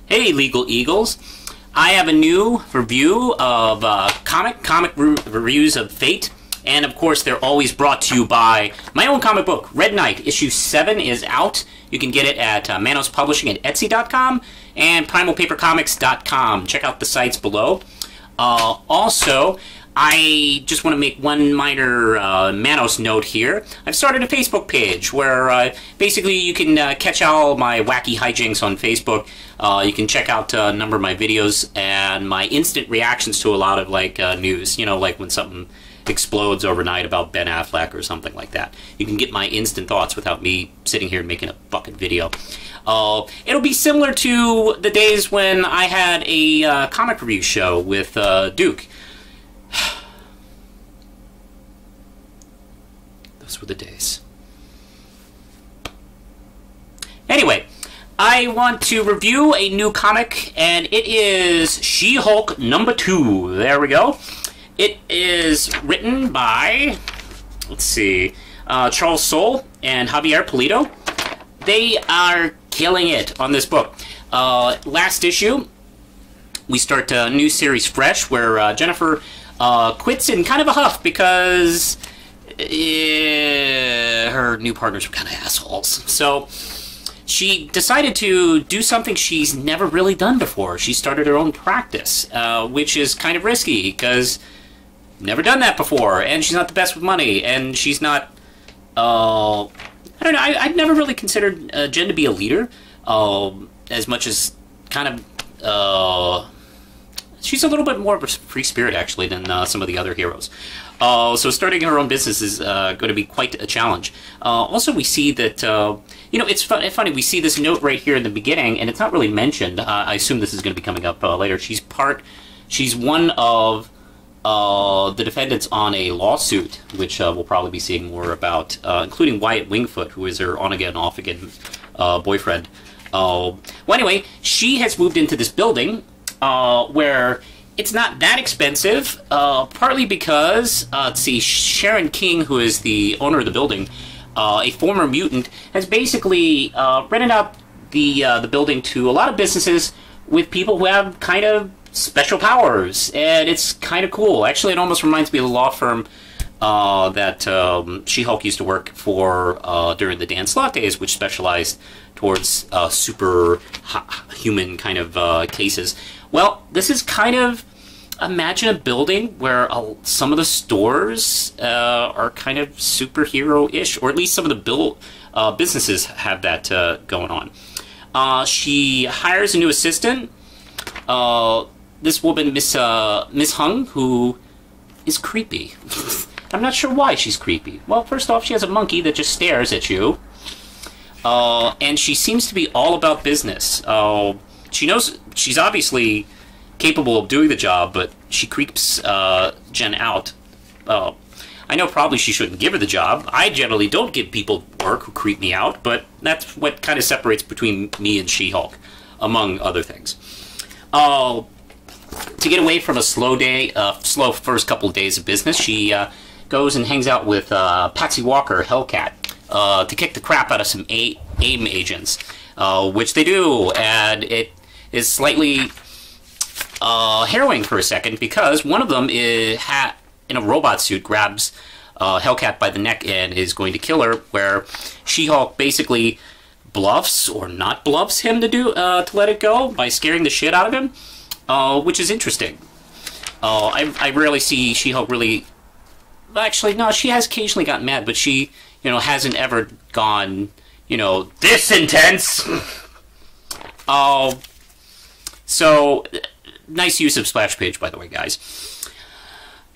Hey, Legal Eagles. I have a new review of comic reviews of Fate. And of course, they're always brought to you by my own comic book, Red Knight. Issue 7 is out. You can get it at Manos Publishing at Etsy.com and PrimalPaperComics.com. Check out the sites below. Also, I just want to make one minor Manos note here. I've started a Facebook page where basically you can catch all my wacky hijinks on Facebook. You can check out a number of my videos and my instant reactions to a lot of news. You know, like when something explodes overnight about Ben Affleck or something like that. You can get my instant thoughts without me sitting here making a fucking video. It'll be similar to the days when I had a comic review show with Duke. Those were the days. Anyway, I want to review a new comic, and it is She-Hulk #2. There we go. It is written by, let's see, Charles Soule and Javier Pulido. They are killing it on this book. Last issue, we start a new series fresh where Jennifer quits in kind of a huff because her new partners were kind of assholes. So she decided to do something she's never really done before. She started her own practice, which is kind of risky because never done that before, and she's not the best with money, and she's not, I don't know, I've never really considered Jen to be a leader, as much as kind of, she's a little bit more of a free spirit, actually, than some of the other heroes. So starting her own business is going to be quite a challenge. Also, we see that, you know, it's funny, we see this note right here in the beginning, and it's not really mentioned. I assume this is going to be coming up later. She's one of the defendants on a lawsuit, which we'll probably be seeing more about, including Wyatt Wingfoot, who is her on-again, off-again boyfriend. Well, anyway, she has moved into this building where it's not that expensive, partly because, let's see, Sharon King, who is the owner of the building, a former mutant, has basically rented out the building to a lot of businesses with people who have kind of special powers, and it's kind of cool. Actually, it almost reminds me of the law firm that She-Hulk used to work for during the Dan Slott days, which specialized towards super human kind of cases. Well, this is kind of, imagine a building where some of the stores are kind of superhero-ish, or at least some of the businesses have that going on. She hires a new assistant. This woman, Miss Hung, who is creepy. I'm not sure why she's creepy. Well, first off, she has a monkey that just stares at you. And she seems to be all about business. She knows she's obviously capable of doing the job, but she creeps Jen out. I know probably she shouldn't give her the job. I generally don't give people work who creep me out, but that's what kind of separates between me and She-Hulk, among other things. To get away from a slow slow first couple of days of business, she goes and hangs out with Patsy Walker, Hellcat, to kick the crap out of some AIM agents, which they do, and it is slightly harrowing for a second because one of them is in a robot suit grabs Hellcat by the neck and is going to kill her, where She-Hulk basically bluffs or not bluffs him to let it go by scaring the shit out of him. Which is interesting. I rarely see She-Hulk really... Actually, no, she has occasionally gotten mad, but she, you know, hasn't ever gone, you know, this intense! So, nice use of splash page, by the way, guys.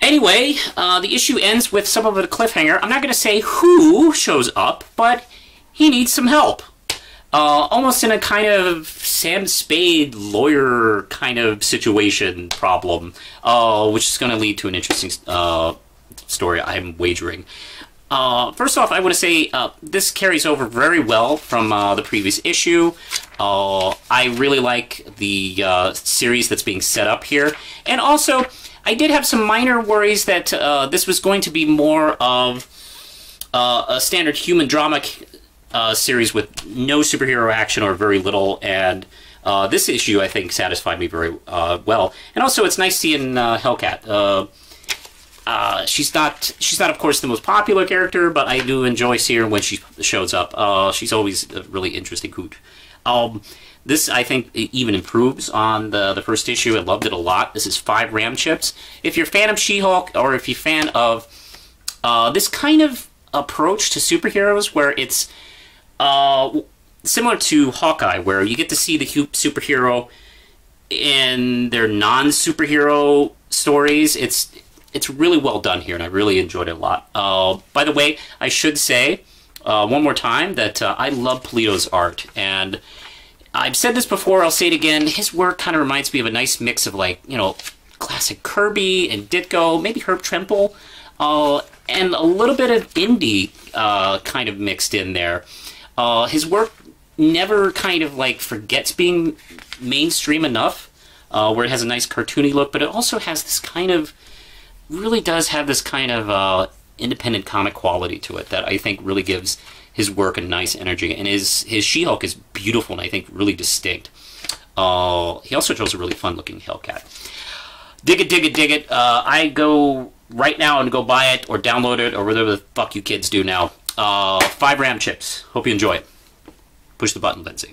Anyway, the issue ends with some of a cliffhanger. I'm not going to say who shows up, but he needs some help. Almost in a kind of Sam Spade lawyer kind of situation problem, which is going to lead to an interesting story, I'm wagering. First off, I want to say this carries over very well from the previous issue. I really like the series that's being set up here. And also, I did have some minor worries that this was going to be more of a standard human drama series with no superhero action or very little, and This issue, I think, satisfied me very well. And also, it's nice seeing Hellcat. She's not, of course, the most popular character, but I do enjoy seeing her when she shows up. She's always a really interesting hoot. This, I think, even improves on the first issue. I loved it a lot. This is 5 RAM chips. If you're a fan of She-Hulk, or if you're a fan of this kind of approach to superheroes, where it's similar to Hawkeye, where you get to see the superhero in their non-superhero stories, it's really well done here, and I really enjoyed it a lot. By the way, I should say one more time that I love Polito's art, and I've said this before, I'll say it again, his work kind of reminds me of a nice mix of, like, you know, classic Kirby and Ditko, maybe Herb Trimble, and a little bit of indie kind of mixed in there. His work never kind of, like, forgets being mainstream enough, where it has a nice cartoony look, but it also has this kind of, really does have this kind of independent comic quality to it that I think really gives his work a nice energy. And his She-Hulk is beautiful and I think really distinct. He also shows a really fun-looking Hellcat. Dig it, dig it, dig it. I go right now and go buy it or download it or whatever the fuck you kids do now. 5 RAM chips. Hope you enjoy it. Push the button, Lindsay.